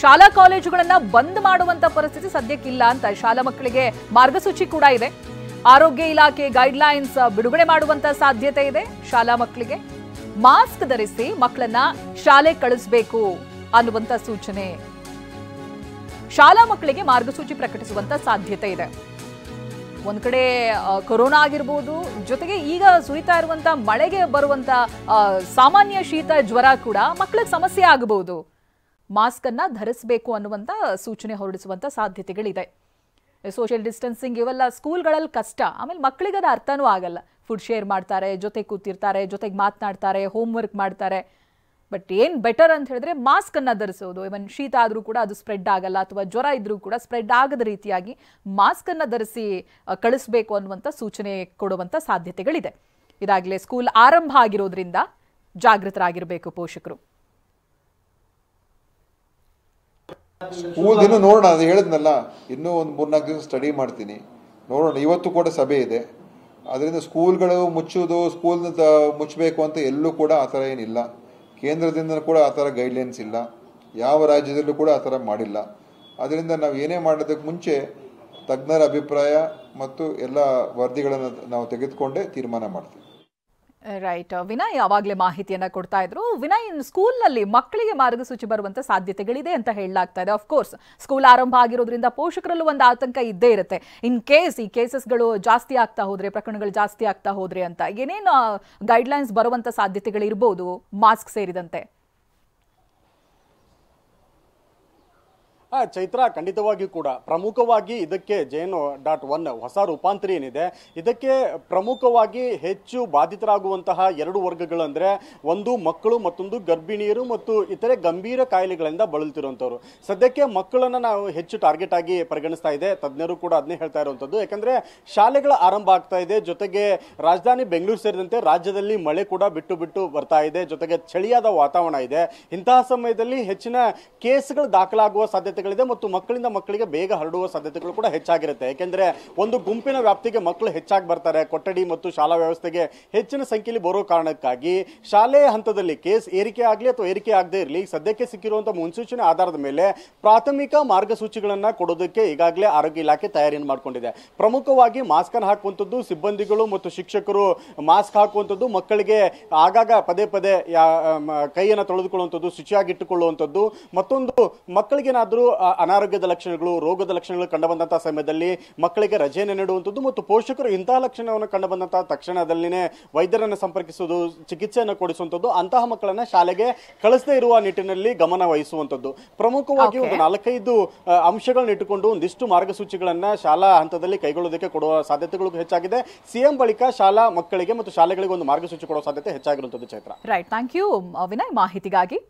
ಶಾಲಾ ಕಾಲೇಜುಗಳನ್ನ ಬಂದ್ ಮಾಡುವಂತ ಪರಿಸ್ಥಿತಿ ಸದ್ಯಕ್ಕಿಲ್ಲ ಅಂತ ಶಾಲಾ ಮಕ್ಕಳಿಗೆ ಮಾರ್ಗಸೂಚಿ ಕೂಡ ಇದೆ. ಆರೋಗ್ಯ ಇಲಾಖೆ ಗೈಡ್ಲೈನ್ಸ್ ಬಿಡುಗಡೆ ಮಾಡುವಂತ ಸಾಧ್ಯತೆ ಇದೆ. ಶಾಲಾ ಮಕ್ಕಳಿಗೆ ಮಾಸ್ಕ್ ಧರಿಸಿ ಮಕ್ಕಳನ್ನ ಶಾಲೆ ಕಳಿಸಬೇಕು ಅನ್ನುವಂತ ಸೂಚನೆ, ಶಾಲಾ ಮಕ್ಕಳಿಗೆ ಮಾರ್ಗಸೂಚಿ ಪ್ರಕಟಿಸುವಂತ ಸಾಧ್ಯತೆ ಇದೆ. ಒಂದ್ ಕಡೆ ಕೊರೋನಾ ಆಗಿರ್ಬೋದು, ಜೊತೆಗೆ ಈಗ ಸುರಿತಾ ಇರುವಂತ ಮಳೆಗೆ ಬರುವಂತ ಸಾಮಾನ್ಯ ಶೀತ ಜ್ವರ ಕೂಡ ಮಕ್ಕಳಿಗೆ ಸಮಸ್ಯೆ ಆಗಬಹುದು. ಮಾಸ್ಕ್ ಅನ್ನ ಧರಿಸಬೇಕು ಅನ್ನುವಂತ ಸೂಚನೆ ಹೊರಡಿಸುವಂತ ಸಾಧ್ಯತೆಗಳಿದೆ. ಸೋಷಿಯಲ್ ಡಿಸ್ಟೆನ್ಸಿಂಗ್ ಇವೆಲ್ಲ ಸ್ಕೂಲ್ಗಳಲ್ಲಿ ಕಷ್ಟ, ಆಮೇಲೆ ಮಕ್ಕಳಿಗೆ ಅದು ಅರ್ಥನೂ ಆಗಲ್ಲ. ಫುಡ್ ಶೇರ್ ಮಾಡ್ತಾರೆ, ಜೊತೆ ಕೂತಿರ್ತಾರೆ, ಜೊತೆಗೆ ಮಾತನಾಡ್ತಾರೆ, ಹೋಮ್ ವರ್ಕ್ ಮಾಡ್ತಾರೆ. ಬಟ್ ಏನ್ ಬೆಟರ್ ಅಂತ ಹೇಳಿದ್ರೆ ಮಾಸ್ಕ್ ಅನ್ನ ಧರಿಸೋದು. ಇವನ್ ಶೀತ ಆದ್ರೂ ಕೂಡ ಅದು ಸ್ಪ್ರೆಡ್ ಆಗಲ್ಲ, ಅಥವಾ ಜ್ವರ ಇದ್ರೂ ಕೂಡ ಸ್ಪ್ರೆಡ್ ಆಗದ ರೀತಿಯಾಗಿ ಮಾಸ್ಕ್ ಅನ್ನ ಧರಿಸಿ ಕಳಿಸ್ಬೇಕು ಅನ್ನುವಂಥ ಸೂಚನೆ ಕೊಡುವಂತ ಸಾಧ್ಯತೆಗಳಿದೆ. ಇದಾಗಲೇ ಸ್ಕೂಲ್ ಆರಂಭ ಆಗಿರೋದ್ರಿಂದ ಜಾಗೃತರಾಗಿರಬೇಕು ಪೋಷಕರು. ಸ್ಕೂಲ್ ಇನ್ನು ನೋಡೋಣ, ಅದು ಹೇಳಿದ್ನಲ್ಲ, ಇನ್ನೂ ಒಂದು 3-4 ದಿವಸ ಸ್ಟಡಿ ಮಾಡ್ತೀನಿ, ನೋಡೋಣ. ಇವತ್ತು ಕೂಡ ಸಭೆ ಇದೆ, ಅದರಿಂದ ಸ್ಕೂಲ್ಗಳು ಮುಚ್ಚೋದು, ಸ್ಕೂಲ್ ಮುಚ್ಚಬೇಕು ಅಂತ ಎಲ್ಲೂ ಕೂಡ ಆ ಥರ ಏನಿಲ್ಲ. ಕೇಂದ್ರದಿಂದ ಕೂಡ ಆ ಥರ ಗೈಡ್ಲೈನ್ಸ್ ಇಲ್ಲ, ಯಾವ ರಾಜ್ಯದಲ್ಲೂ ಕೂಡ ಆ ಥರ ಮಾಡಿಲ್ಲ. ಅದರಿಂದ ನಾವು ಏನೇ ಮಾಡೋದಕ್ಕೆ ಮುಂಚೆ ತಜ್ಞರ ಅಭಿಪ್ರಾಯ ಮತ್ತು ಎಲ್ಲ ವರದಿಗಳನ್ನು ನಾವು ತೆಗೆದುಕೊಂಡೇ ತೀರ್ಮಾನ ಮಾಡ್ತೀವಿ. ರೈಟ್. ವಿನಯ್ ಯಾವಾಗಲೇ ಮಾಹಿತಿಯನ್ನ ಕೊಡ್ತಾ ಇದ್ರು. ವಿನಯ್, ಸ್ಕೂಲ್ನಲ್ಲಿ ಮಕ್ಕಳಿಗೆ ಮಾರ್ಗಸೂಚಿ ಬರುವಂತ ಸಾಧ್ಯತೆಗಳಿದೆ ಅಂತ ಹೇಳಲಾಗ್ತಾ ಇದೆ. ಆಫ್ಕೋರ್ಸ್ ಸ್ಕೂಲ್ ಆರಂಭ ಆಗಿರೋದ್ರಿಂದ ಪೋಷಕರಲ್ಲೂ ಒಂದು ಆತಂಕ ಇದ್ದೇ ಇರುತ್ತೆ. ಇನ್ ಕೇಸ್ ಈ ಕೇಸಸ್ಗಳು ಜಾಸ್ತಿ ಆಗ್ತಾ ಹೋದ್ರೆ, ಪ್ರಕರಣಗಳು ಜಾಸ್ತಿ ಆಗ್ತಾ ಹೋದ್ರೆ ಅಂತ ಏನೇನು ಗೈಡ್ಲೈನ್ಸ್ ಬರುವಂತ ಸಾಧ್ಯತೆಗಳು ಇರಬಹುದು, ಮಾಸ್ಕ್ ಸೇರಿದಂತೆ? ಚೈತ್ರ, ಖಂಡಿತವಾಗಿಯೂ ಕೂಡ ಪ್ರಮುಖವಾಗಿ ಇದಕ್ಕೆ JN.1 ಹೊಸ ರೂಪಾಂತರ ಏನಿದೆ, ಇದಕ್ಕೆ ಪ್ರಮುಖವಾಗಿ ಹೆಚ್ಚು ಬಾಧಿತರಾಗುವಂತಹ 2 ವರ್ಗಗಳು ಅಂದರೆ, ಒಂದು ಮಕ್ಕಳು, ಮತ್ತೊಂದು ಗರ್ಭಿಣಿಯರು ಮತ್ತು ಇತರೆ ಗಂಭೀರ ಕಾಯಿಲೆಗಳಿಂದ ಬಳಲುತ್ತಿರುವಂಥವ್ರು. ಸದ್ಯಕ್ಕೆ ಮಕ್ಕಳನ್ನು ನಾವು ಹೆಚ್ಚು ಟಾರ್ಗೆಟ್ ಆಗಿ ಪರಿಗಣಿಸ್ತಾ ಇದೆ. ತಜ್ಞರು ಕೂಡ ಅದನ್ನೇ ಹೇಳ್ತಾ ಇರುವಂಥದ್ದು. ಯಾಕಂದ್ರೆ ಶಾಲೆಗಳ ಆರಂಭ ಆಗ್ತಾ ಇದೆ, ಜೊತೆಗೆ ರಾಜಧಾನಿ ಬೆಂಗಳೂರು ಸೇರಿದಂತೆ ರಾಜ್ಯದಲ್ಲಿ ಮಳೆ ಕೂಡ ಬಿಟ್ಟು ಬಿಟ್ಟು ಬರ್ತಾ ಇದೆ, ಜೊತೆಗೆ ಚಳಿಯಾದ ವಾತಾವರಣ ಇದೆ. ಇಂತಹ ಸಮಯದಲ್ಲಿ ಹೆಚ್ಚಿನ ಕೇಸ್ಗಳು ದಾಖಲಾಗುವ ಸಾಧ್ಯತೆ ಮತ್ತು ಮಕ್ಕಳಿಂದ ಮಕ್ಕಳಿಗೆ ಬೇಗ ಹರಡುವ ಸಾಧ್ಯತೆಗಳು ಕೂಡ ಹೆಚ್ಚಾಗಿರುತ್ತೆ. ಯಾಕೆಂದ್ರೆ ಒಂದು ಗುಂಪಿನ ವ್ಯಾಪ್ತಿಗೆ ಮಕ್ಕಳು ಹೆಚ್ಚಾಗಿ ಬರ್ತಾರೆ, ಕೊಠಡಿ ಮತ್ತು ಶಾಲಾ ವ್ಯವಸ್ಥೆಗೆ ಹೆಚ್ಚಿನ ಸಂಖ್ಯೆಯಲ್ಲಿ ಬರೋ ಕಾರಣಕ್ಕಾಗಿ ಶಾಲೆಯ ಹಂತದಲ್ಲಿ ಕೇಸ್ ಏರಿಕೆ ಆಗಲಿ ಅಥವಾ ಏರಿಕೆ ಆಗದೆ ಇರಲಿ, ಸದ್ಯಕ್ಕೆ ಸಿಕ್ಕಿರುವಂತಹ ಮುನ್ಸೂಚನೆ ಆಧಾರದ ಮೇಲೆ ಪ್ರಾಥಮಿಕ ಮಾರ್ಗಸೂಚಿಗಳನ್ನ ಕೊಡೋದಕ್ಕೆ ಈಗಾಗಲೇ ಆರೋಗ್ಯ ಇಲಾಖೆ ತಯಾರಿಯನ್ನು ಮಾಡಿಕೊಂಡಿದೆ. ಪ್ರಮುಖವಾಗಿ ಮಾಸ್ಕ್ ಅನ್ನು ಹಾಕುವಂಥದ್ದು, ಸಿಬ್ಬಂದಿಗಳು ಮತ್ತು ಶಿಕ್ಷಕರು ಮಾಸ್ಕ್ ಹಾಕುವಂಥದ್ದು, ಮಕ್ಕಳಿಗೆ ಆಗಾಗ ಪದೇ ಪದೇ ಕೈಯನ್ನು ತೊಳೆದುಕೊಳ್ಳುವಂಥದ್ದು, ಶುಚಿಯಾಗಿಟ್ಟುಕೊಳ್ಳುವಂಥದ್ದು, ಮತ್ತೊಂದು ಮಕ್ಕಳಿಗೇನಾದರೂ ಅನಾರೋಗ್ಯದ ಲಕ್ಷಣಗಳು, ರೋಗದ ಲಕ್ಷಣಗಳು ಕಂಡುಬಂದಂತಹ ಸಮಯದಲ್ಲಿ ಮಕ್ಕಳಿಗೆ ರಜೆಯನ್ನು ನೀಡುವಂಥದ್ದು ಮತ್ತು ಪೋಷಕರು ಇಂತಹ ಲಕ್ಷಣವನ್ನು ಕಂಡುಬಂದಂತಹ ತಕ್ಷಣದಲ್ಲಿನೇ ವೈದ್ಯರನ್ನು ಸಂಪರ್ಕಿಸುವುದು, ಚಿಕಿತ್ಸೆಯನ್ನು ಕೊಡಿಸುವಂಥದ್ದು, ಅಂತಹ ಮಕ್ಕಳನ್ನ ಶಾಲೆಗೆ ಕಳಿಸದೇ ಇರುವ ನಿಟ್ಟಿನಲ್ಲಿ ಗಮನ ವಹಿಸುವಂಥದ್ದು. ಪ್ರಮುಖವಾಗಿ ಒಂದು 4-5 ಅಂಶಗಳನ್ನ ಇಟ್ಟುಕೊಂಡು ಒಂದಿಷ್ಟು ಮಾರ್ಗಸೂಚಿಗಳನ್ನ ಶಾಲಾ ಹಂತದಲ್ಲಿ ಕೈಗೊಳ್ಳೋದಕ್ಕೆ ಕೊಡುವ ಸಾಧ್ಯತೆಗಳು ಹೆಚ್ಚಾಗಿದೆ. ಸಿಎಂ ಬಳಿಕ ಶಾಲಾ ಮಕ್ಕಳಿಗೆ ಮತ್ತು ಶಾಲೆಗಳಿಗೆ ಒಂದು ಮಾರ್ಗಸೂಚಿ ಕೊಡುವ ಸಾಧ್ಯತೆ ಹೆಚ್ಚಾಗಿರುವಂಥದ್ದು. Chaitra. Right, thank you Vinay ಮಾಹಿತಿಗಾಗಿ.